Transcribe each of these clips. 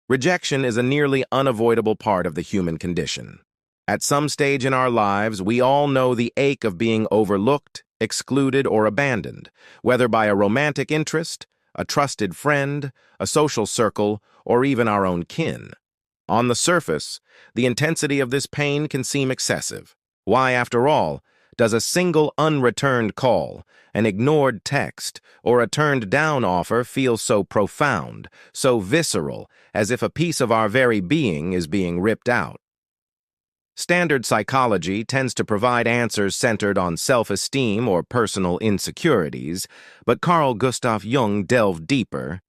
Rejection is a nearly unavoidable part of the human condition. At some stage in our lives, we all know the ache of being overlooked, excluded, or abandoned, whether by a romantic interest, a trusted friend, a social circle, or even our own kin. On the surface, the intensity of this pain can seem excessive. Why, after all, does a single unreturned call, an ignored text, or a turned-down offer feel so profound, so visceral, as if a piece of our very being is being ripped out? Standard psychology tends to provide answers centered on self-esteem or personal insecurities, but Carl Gustav Jung delved deeper.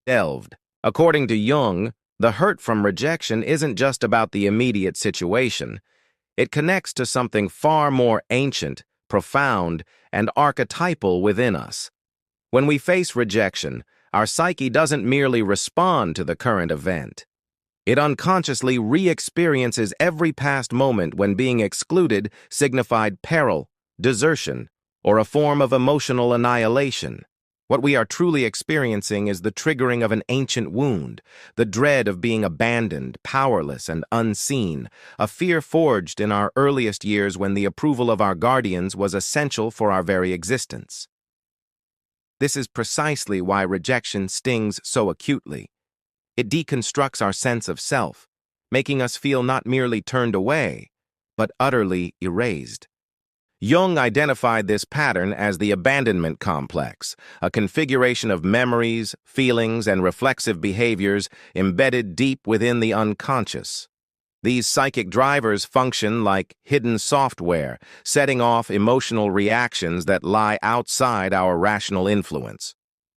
According to Jung, the hurt from rejection isn't just about the immediate situation. It connects to something far more ancient, profound, and archetypal within us. When we face rejection, our psyche doesn't merely respond to the current event. It unconsciously re-experiences every past moment when being excluded signified peril, desertion, or a form of emotional annihilation. What we are truly experiencing is the triggering of an ancient wound, the dread of being abandoned, powerless, and unseen, a fear forged in our earliest years when the approval of our guardians was essential for our very existence. This is precisely why rejection stings so acutely. It deconstructs our sense of self, making us feel not merely turned away, but utterly erased. Jung identified this pattern as the abandonment complex, a configuration of memories, feelings, and reflexive behaviors embedded deep within the unconscious. These psychic drivers function like hidden software, setting off emotional reactions that lie outside our rational influence.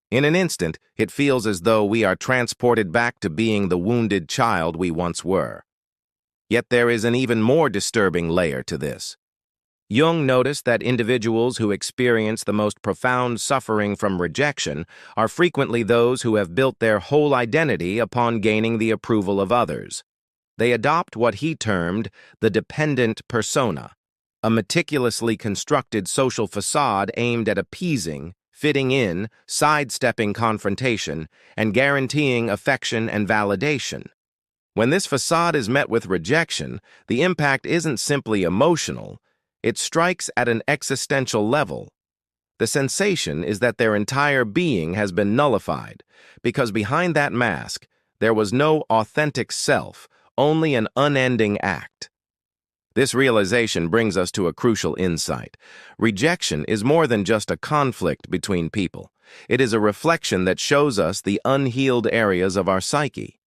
In an instant, it feels as though we are transported back to being the wounded child we once were. Yet there is an even more disturbing layer to this. Jung noticed that individuals who experience the most profound suffering from rejection are frequently those who have built their whole identity upon gaining the approval of others. They adopt what he termed the dependent persona, a meticulously constructed social facade aimed at appeasing, fitting in, sidestepping confrontation, and guaranteeing affection and validation. When this facade is met with rejection, the impact isn't simply emotional. It strikes at an existential level. The sensation is that their entire being has been nullified, because behind that mask, there was no authentic self, only an unending act. This realization brings us to a crucial insight. Rejection is more than just a conflict between people. It is a reflection that shows us the unhealed areas of our psyche.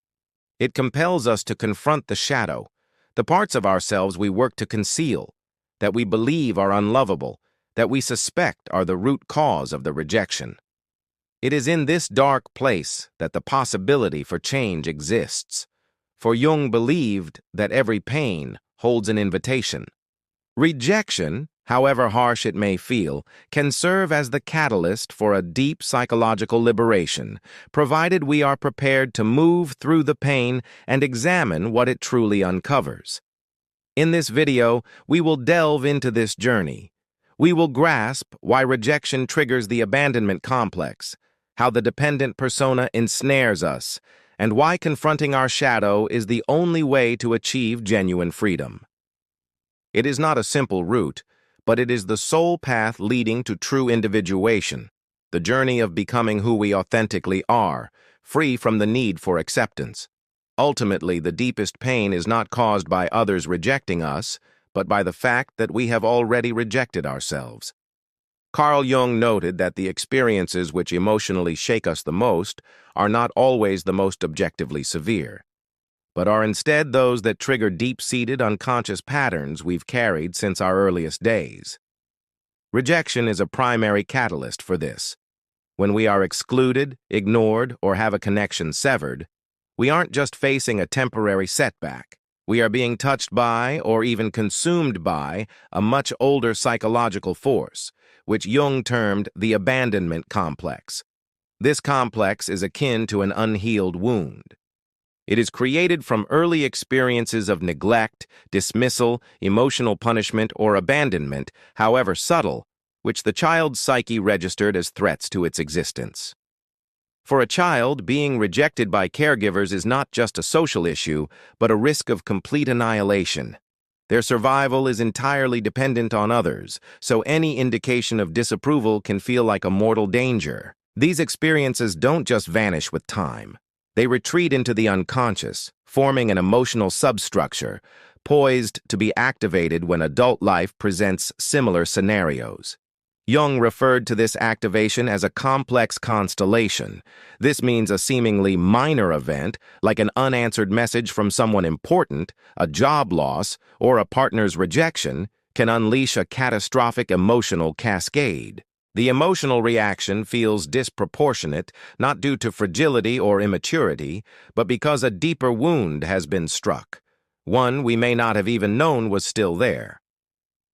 It compels us to confront the shadow, the parts of ourselves we work to conceal, that we believe are unlovable, that we suspect are the root cause of the rejection. It is in this dark place that the possibility for change exists, for Jung believed that every pain holds an invitation. Rejection, however harsh it may feel, can serve as the catalyst for a deep psychological liberation, provided we are prepared to move through the pain and examine what it truly uncovers. In this video, we will delve into this journey. We will grasp why rejection triggers the abandonment complex, how the dependent persona ensnares us, and why confronting our shadow is the only way to achieve genuine freedom. It is not a simple route, but it is the sole path leading to true individuation, the journey of becoming who we authentically are, free from the need for acceptance. Ultimately, the deepest pain is not caused by others rejecting us, but by the fact that we have already rejected ourselves. Carl Jung noted that the experiences which emotionally shake us the most are not always the most objectively severe, but are instead those that trigger deep-seated unconscious patterns we've carried since our earliest days. Rejection is a primary catalyst for this. When we are excluded, ignored, or have a connection severed, we aren't just facing a temporary setback. We are being touched by, or even consumed by, a much older psychological force, which Jung termed the abandonment complex. This complex is akin to an unhealed wound. It is created from early experiences of neglect, dismissal, emotional punishment, or abandonment, however subtle, which the child's psyche registered as threats to its existence. For a child, being rejected by caregivers is not just a social issue, but a risk of complete annihilation. Their survival is entirely dependent on others, so any indication of disapproval can feel like a mortal danger. These experiences don't just vanish with time. They retreat into the unconscious, forming an emotional substructure, poised to be activated when adult life presents similar scenarios. Jung referred to this activation as a complex constellation. This means a seemingly minor event, like an unanswered message from someone important, a job loss, or a partner's rejection, can unleash a catastrophic emotional cascade. The emotional reaction feels disproportionate, not due to fragility or immaturity, but because a deeper wound has been struck, one we may not have even known was still there.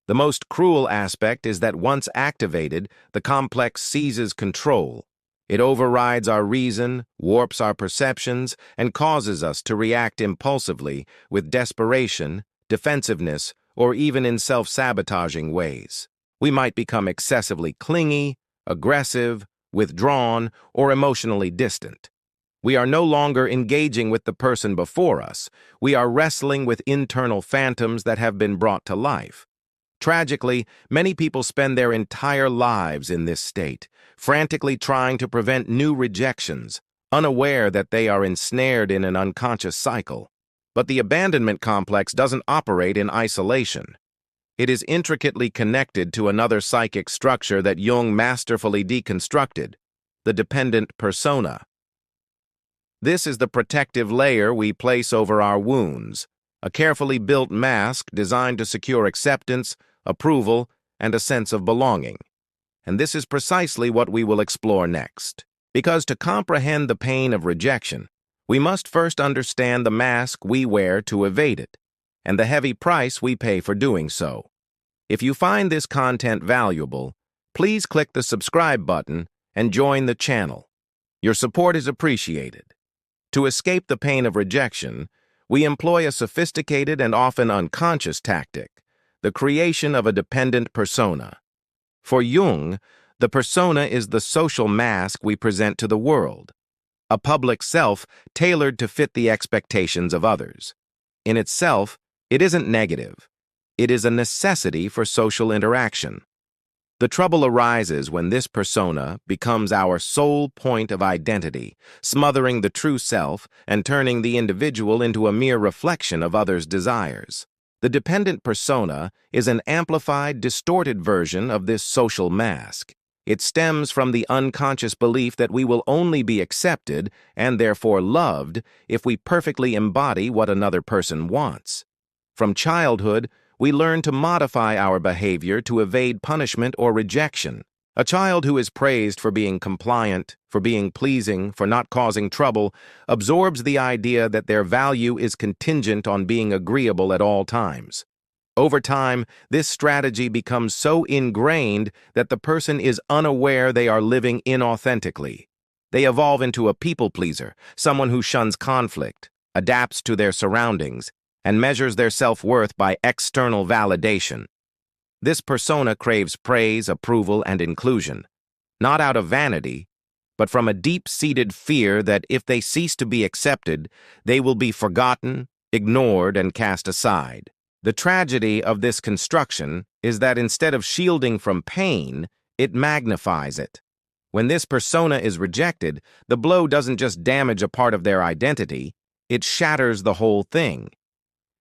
The most cruel aspect is that once activated, the complex seizes control. It overrides our reason, warps our perceptions, and causes us to react impulsively with desperation, defensiveness, or even in self-sabotaging ways. We might become excessively clingy, aggressive, withdrawn, or emotionally distant. We are no longer engaging with the person before us. We are wrestling with internal phantoms that have been brought to life. Tragically, many people spend their entire lives in this state, frantically trying to prevent new rejections, unaware that they are ensnared in an unconscious cycle. But the abandonment complex doesn't operate in isolation. It is intricately connected to another psychic structure that Jung masterfully deconstructed, the dependent persona. This is the protective layer we place over our wounds, a carefully built mask designed to secure acceptance, approval, and a sense of belonging. And this is precisely what we will explore next. Because to comprehend the pain of rejection, we must first understand the mask we wear to evade it, and the heavy price we pay for doing so. If you find this content valuable, please click the subscribe button and join the channel. Your support is appreciated. To escape the pain of rejection, we employ a sophisticated and often unconscious tactic, the creation of a dependent persona. For Jung, the persona is the social mask we present to the world, a public self tailored to fit the expectations of others. In itself, it isn't negative. It is a necessity for social interaction. The trouble arises when this persona becomes our sole point of identity, smothering the true self and turning the individual into a mere reflection of others' desires. The dependent persona is an amplified, distorted version of this social mask. It stems from the unconscious belief that we will only be accepted, and therefore loved, if we perfectly embody what another person wants. From childhood, we learn to modify our behavior to evade punishment or rejection. A child who is praised for being compliant, for being pleasing, for not causing trouble, absorbs the idea that their value is contingent on being agreeable at all times. Over time, this strategy becomes so ingrained that the person is unaware they are living inauthentically. They evolve into a people pleaser, someone who shuns conflict, adapts to their surroundings, and measures their self-worth by external validation. This persona craves praise, approval, and inclusion, not out of vanity, but from a deep-seated fear that if they cease to be accepted, they will be forgotten, ignored, and cast aside. The tragedy of this construction is that instead of shielding from pain, it magnifies it. When this persona is rejected, the blow doesn't just damage a part of their identity, it shatters the whole thing.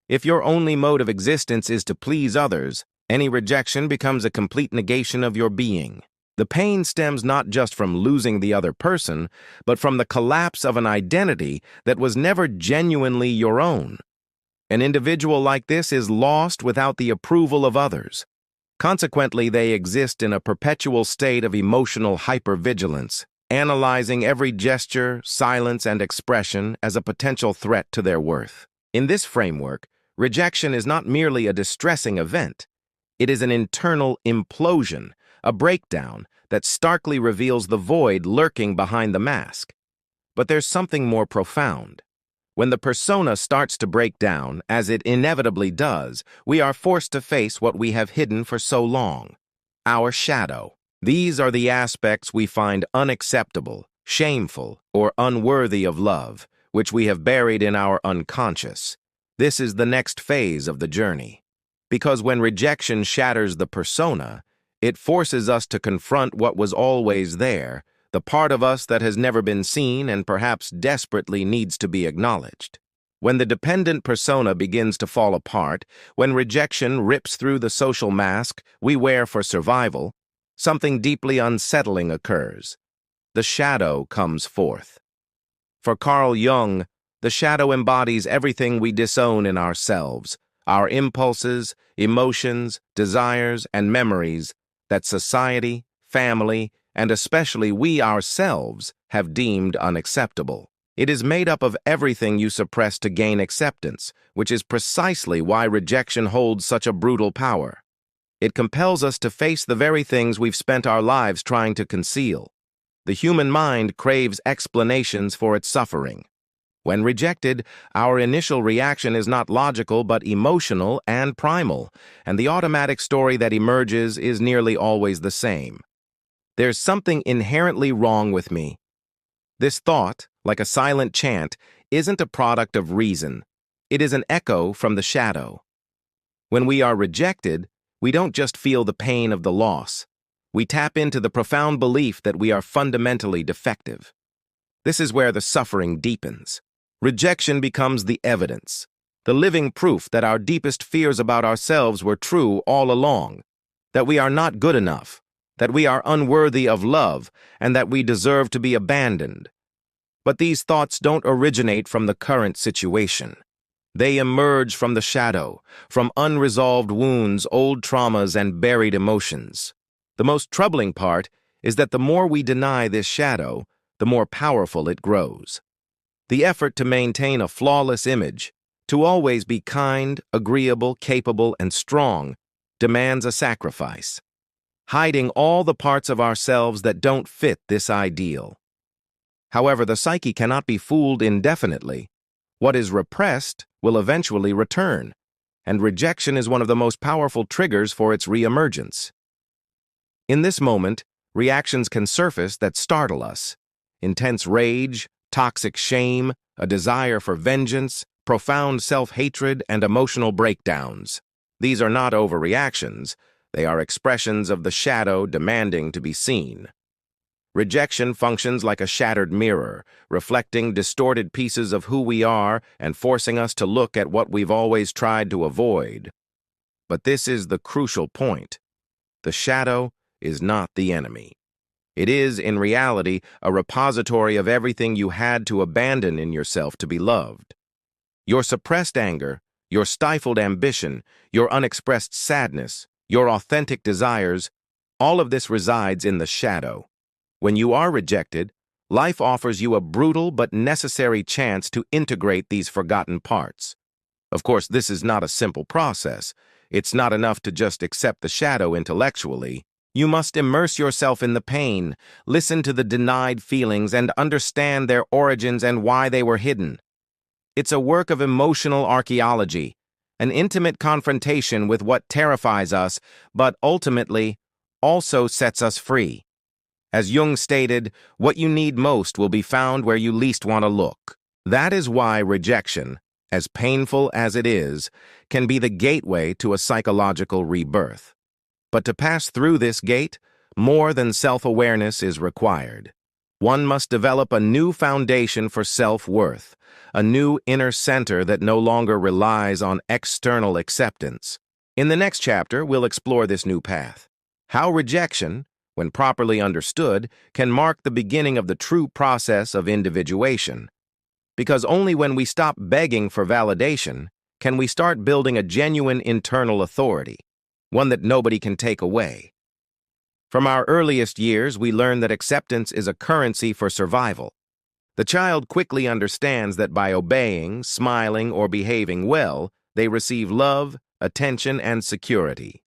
If your only mode of existence is to please others, any rejection becomes a complete negation of your being. The pain stems not just from losing the other person, but from the collapse of an identity that was never genuinely your own. An individual like this is lost without the approval of others. Consequently, they exist in a perpetual state of emotional hypervigilance, analyzing every gesture, silence, and expression as a potential threat to their worth. In this framework, rejection is not merely a distressing event. It is an internal implosion, a breakdown that starkly reveals the void lurking behind the mask. But there's something more profound. When the persona starts to break down, as it inevitably does, we are forced to face what we have hidden for so long: our shadow. These are the aspects we find unacceptable, shameful, or unworthy of love, which we have buried in our unconscious. This is the next phase of the journey. Because when rejection shatters the persona, it forces us to confront what was always there, the part of us that has never been seen and perhaps desperately needs to be acknowledged. When the dependent persona begins to fall apart, when rejection rips through the social mask we wear for survival, something deeply unsettling occurs. The shadow comes forth. For Carl Jung, the shadow embodies everything we disown in ourselves, our impulses, emotions, desires, and memories that society, family, and especially we ourselves have deemed unacceptable. It is made up of everything you suppress to gain acceptance, which is precisely why rejection holds such a brutal power. It compels us to face the very things we've spent our lives trying to conceal. The human mind craves explanations for its suffering. When rejected, our initial reaction is not logical but emotional and primal, and the automatic story that emerges is nearly always the same. There's something inherently wrong with me. This thought, like a silent chant, isn't a product of reason. It is an echo from the shadow. When we are rejected, we don't just feel the pain of the loss. We tap into the profound belief that we are fundamentally defective. This is where the suffering deepens. Rejection becomes the evidence, the living proof that our deepest fears about ourselves were true all along, that we are not good enough, that we are unworthy of love, and that we deserve to be abandoned. But these thoughts don't originate from the current situation. They emerge from the shadow, from unresolved wounds, old traumas, and buried emotions. The most troubling part is that the more we deny this shadow, the more powerful it grows. The effort to maintain a flawless image, to always be kind, agreeable, capable, and strong, demands a sacrifice, hiding all the parts of ourselves that don't fit this ideal. However, the psyche cannot be fooled indefinitely. What is repressed will eventually return, and rejection is one of the most powerful triggers for its reemergence. In this moment, reactions can surface that startle us. Intense rage, toxic shame, a desire for vengeance, profound self-hatred, and emotional breakdowns. These are not overreactions. They are expressions of the shadow demanding to be seen. Rejection functions like a shattered mirror, reflecting distorted pieces of who we are and forcing us to look at what we've always tried to avoid. But this is the crucial point. The shadow is not the enemy. It is, in reality, a repository of everything you had to abandon in yourself to be loved. Your suppressed anger, your stifled ambition, your unexpressed sadness, your authentic desires, all of this resides in the shadow. When you are rejected, life offers you a brutal but necessary chance to integrate these forgotten parts. Of course, this is not a simple process. It's not enough to just accept the shadow intellectually. You must immerse yourself in the pain, listen to the denied feelings, and understand their origins and why they were hidden. It's a work of emotional archaeology, an intimate confrontation with what terrifies us, but ultimately also sets us free. As Jung stated, what you need most will be found where you least want to look. That is why rejection, as painful as it is, can be the gateway to a psychological rebirth. But to pass through this gate, more than self-awareness is required. One must develop a new foundation for self-worth, a new inner center that no longer relies on external acceptance. In the next chapter, we'll explore this new path. How rejection, when properly understood, can mark the beginning of the true process of individuation. Because only when we stop begging for validation can we start building a genuine internal authority, one that nobody can take away. From our earliest years, we learn that acceptance is a currency for survival. The child quickly understands that by obeying, smiling, or behaving well, they receive love, attention, and security.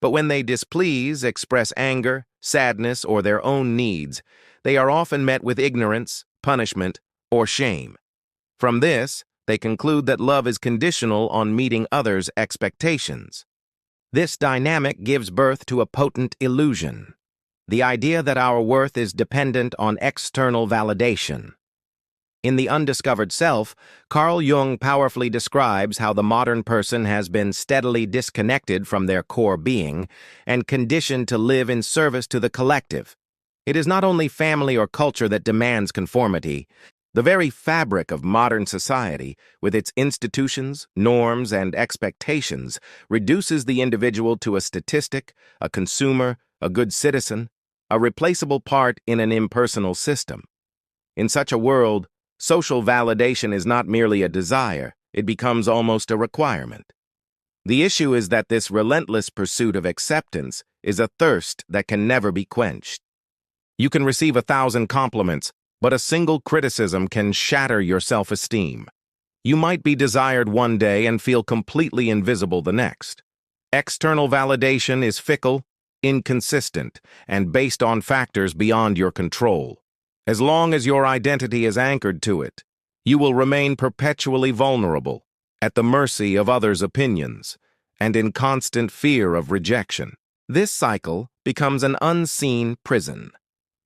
But when they displease, express anger, sadness, or their own needs, they are often met with ignorance, punishment, or shame. From this, they conclude that love is conditional on meeting others' expectations. This dynamic gives birth to a potent illusion. the idea that our worth is dependent on external validation. In The Undiscovered Self, Carl Jung powerfully describes how the modern person has been steadily disconnected from their core being and conditioned to live in service to the collective. It is not only family or culture that demands conformity. The very fabric of modern society, with its institutions, norms, and expectations, reduces the individual to a statistic, a consumer, a good citizen, a replaceable part in an impersonal system. In such a world, social validation is not merely a desire, it becomes almost a requirement. The issue is that this relentless pursuit of acceptance is a thirst that can never be quenched. You can receive 1,000 compliments, but a single criticism can shatter your self-esteem. You might be desired one day and feel completely invisible the next. External validation is fickle, inconsistent, and based on factors beyond your control. As long as your identity is anchored to it, you will remain perpetually vulnerable, at the mercy of others' opinions, and in constant fear of rejection. This cycle becomes an unseen prison.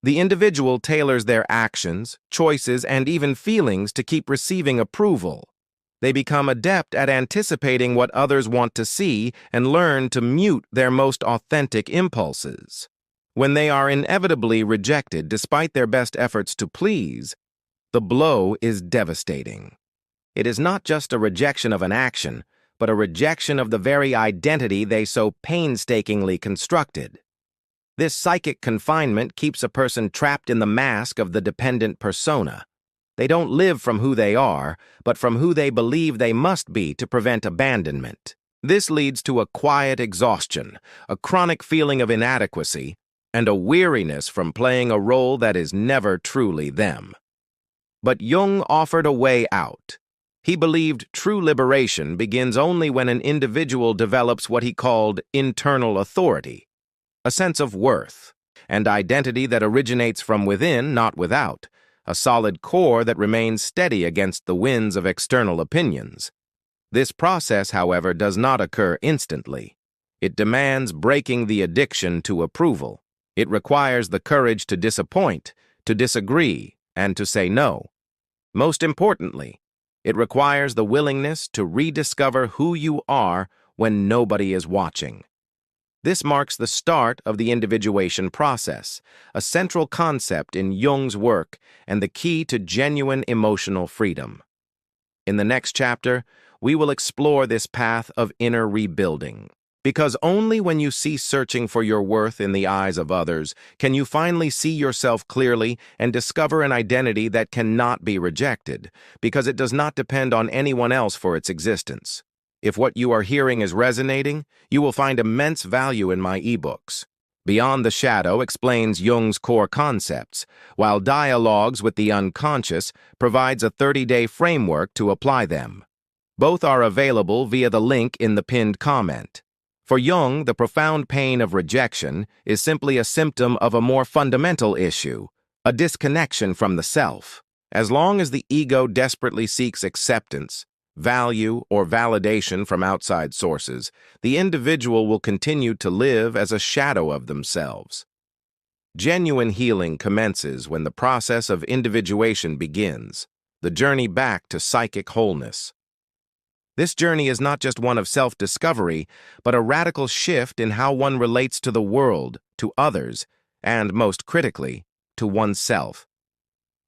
The individual tailors their actions, choices, and even feelings to keep receiving approval. They become adept at anticipating what others want to see and learn to mute their most authentic impulses. When they are inevitably rejected despite their best efforts to please, the blow is devastating. It is not just a rejection of an action, but a rejection of the very identity they so painstakingly constructed. This psychic confinement keeps a person trapped in the mask of the dependent persona. They don't live from who they are, but from who they believe they must be to prevent abandonment. This leads to a quiet exhaustion, a chronic feeling of inadequacy, and a weariness from playing a role that is never truly them. But Jung offered a way out. He believed true liberation begins only when an individual develops what he called internal authority, a sense of worth and identity that originates from within, not without, a solid core that remains steady against the winds of external opinions. This process, however, does not occur instantly. It demands breaking the addiction to approval. It requires the courage to disappoint, to disagree, and to say no. Most importantly, it requires the willingness to rediscover who you are when nobody is watching. This marks the start of the individuation process, a central concept in Jung's work and the key to genuine emotional freedom. In the next chapter, we will explore this path of inner rebuilding. Because only when you cease searching for your worth in the eyes of others can you finally see yourself clearly and discover an identity that cannot be rejected, because it does not depend on anyone else for its existence. If what you are hearing is resonating, you will find immense value in my ebooks. Beyond the Shadow explains Jung's core concepts, while Dialogues with the Unconscious provides a 30-day framework to apply them. Both are available via the link in the pinned comment. For Jung, the profound pain of rejection is simply a symptom of a more fundamental issue, a disconnection from the self. As long as the ego desperately seeks acceptance, value, or validation from outside sources, the individual will continue to live as a shadow of themselves. Genuine healing commences when the process of individuation begins, the journey back to psychic wholeness. This journey is not just one of self-discovery, but a radical shift in how one relates to the world, to others, and, most critically, to oneself.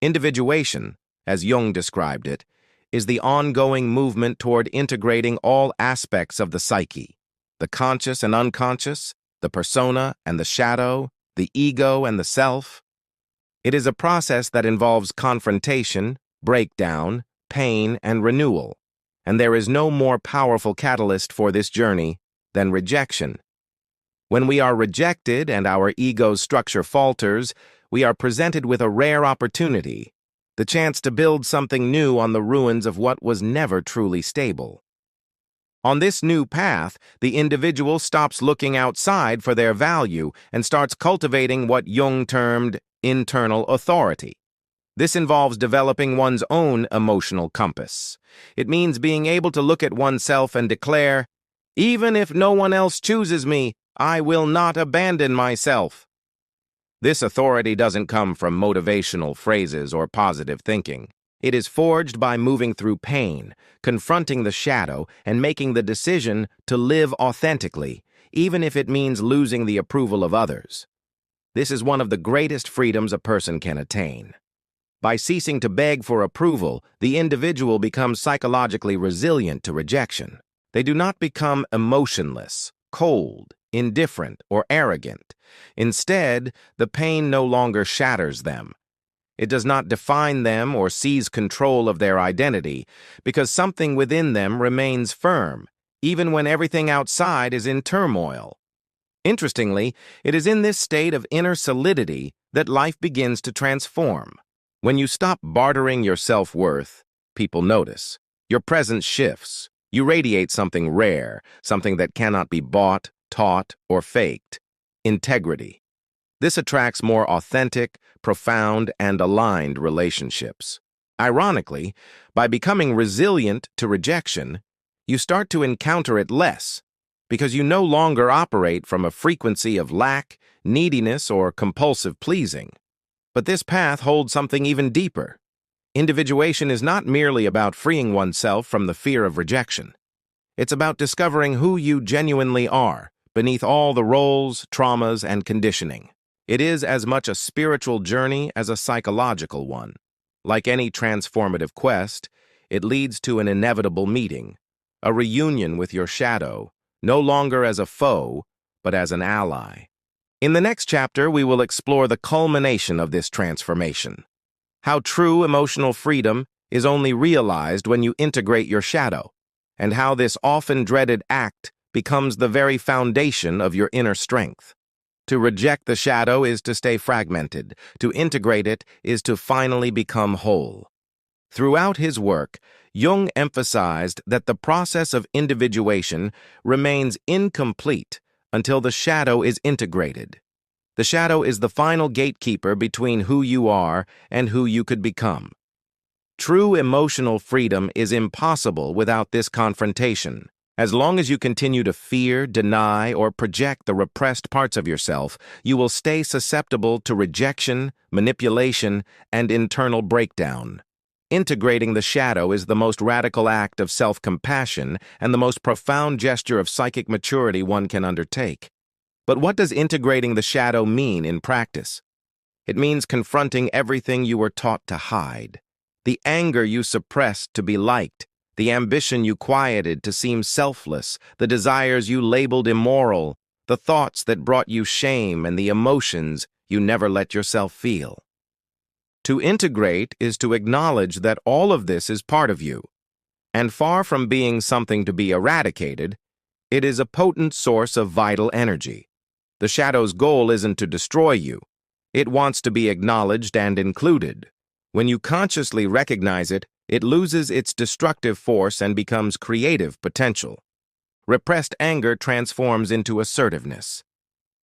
Individuation, as Jung described it, is the ongoing movement toward integrating all aspects of the psyche, the conscious and unconscious, the persona and the shadow, the ego and the self. It is a process that involves confrontation, breakdown, pain, and renewal, and there is no more powerful catalyst for this journey than rejection. When we are rejected and our ego's structure falters, we are presented with a rare opportunity, the chance to build something new on the ruins of what was never truly stable. On this new path, the individual stops looking outside for their value and starts cultivating what Jung termed internal authority. This involves developing one's own emotional compass. It means being able to look at oneself and declare, "Even if no one else chooses me, I will not abandon myself." This authority doesn't come from motivational phrases or positive thinking. It is forged by moving through pain, confronting the shadow, and making the decision to live authentically, even if it means losing the approval of others. This is one of the greatest freedoms a person can attain. By ceasing to beg for approval, the individual becomes psychologically resilient to rejection. They do not become emotionless, cold, indifferent, or arrogant. Instead, the pain no longer shatters them. It does not define them or seize control of their identity, because something within them remains firm, even when everything outside is in turmoil. Interestingly, it is in this state of inner solidity that life begins to transform. When you stop bartering your self-worth, people notice. Your presence shifts. You radiate something rare, something that cannot be bought, taught, or faked: integrity. This attracts more authentic, profound, and aligned relationships. Ironically, by becoming resilient to rejection, you start to encounter it less, because you no longer operate from a frequency of lack, neediness, or compulsive pleasing. But this path holds something even deeper. Individuation is not merely about freeing oneself from the fear of rejection. It's about discovering who you genuinely are, beneath all the roles, traumas, and conditioning. It is as much a spiritual journey as a psychological one. Like any transformative quest, it leads to an inevitable meeting, a reunion with your shadow, no longer as a foe, but as an ally. In the next chapter, we will explore the culmination of this transformation: how true emotional freedom is only realized when you integrate your shadow, and how this often dreaded act becomes the very foundation of your inner strength. To reject the shadow is to stay fragmented. To integrate it is to finally become whole. Throughout his work, Jung emphasized that the process of individuation remains incomplete until the shadow is integrated. The shadow is the final gatekeeper between who you are and who you could become. True emotional freedom is impossible without this confrontation. As long as you continue to fear, deny, or project the repressed parts of yourself, you will stay susceptible to rejection, manipulation, and internal breakdown. Integrating the shadow is the most radical act of self-compassion and the most profound gesture of psychic maturity one can undertake. But what does integrating the shadow mean in practice? It means confronting everything you were taught to hide. The anger you suppressed to be liked, the ambition you quieted to seem selfless, the desires you labeled immoral, the thoughts that brought you shame, and the emotions you never let yourself feel. To integrate is to acknowledge that all of this is part of you, and far from being something to be eradicated, it is a potent source of vital energy. The shadow's goal isn't to destroy you. It wants to be acknowledged and included. When you consciously recognize it, it loses its destructive force and becomes creative potential. Repressed anger transforms into assertiveness.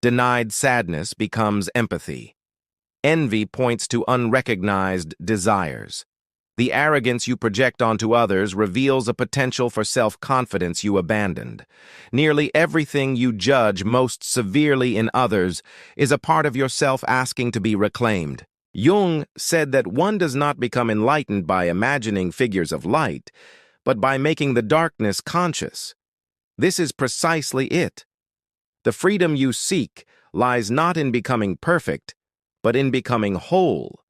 Denied sadness becomes empathy. Envy points to unrecognized desires. The arrogance you project onto others reveals a potential for self-confidence you abandoned. Nearly everything you judge most severely in others is a part of yourself asking to be reclaimed. Jung said that one does not become enlightened by imagining figures of light, but by making the darkness conscious. This is precisely it. The freedom you seek lies not in becoming perfect, but in becoming whole.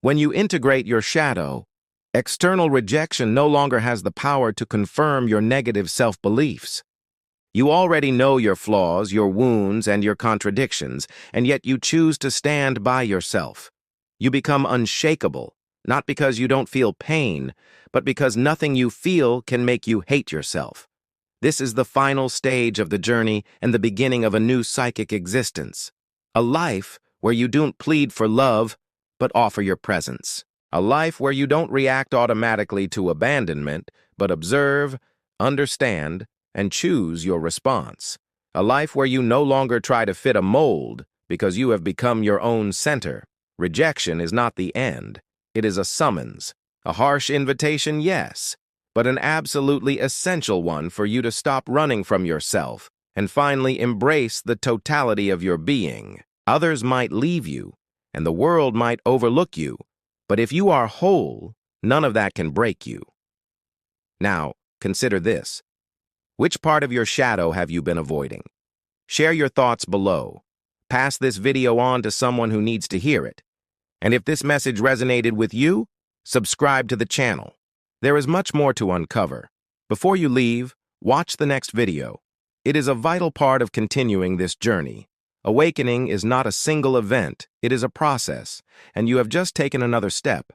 When you integrate your shadow, external rejection no longer has the power to confirm your negative self-beliefs. You already know your flaws, your wounds, and your contradictions, and yet you choose to stand by yourself. You become unshakable, not because you don't feel pain, but because nothing you feel can make you hate yourself. This is the final stage of the journey and the beginning of a new psychic existence. A life where you don't plead for love, but offer your presence. A life where you don't react automatically to abandonment, but observe, understand, and choose your response. A life where you no longer try to fit a mold because you have become your own center. Rejection is not the end. It is a summons. A harsh invitation, yes, but an absolutely essential one for you to stop running from yourself and finally embrace the totality of your being. Others might leave you, and the world might overlook you, but if you are whole, none of that can break you. Now, consider this. Which part of your shadow have you been avoiding? Share your thoughts below. Pass this video on to someone who needs to hear it. And if this message resonated with you, subscribe to the channel. There is much more to uncover. Before you leave, watch the next video. It is a vital part of continuing this journey. Awakening is not a single event, it is a process, and you have just taken another step.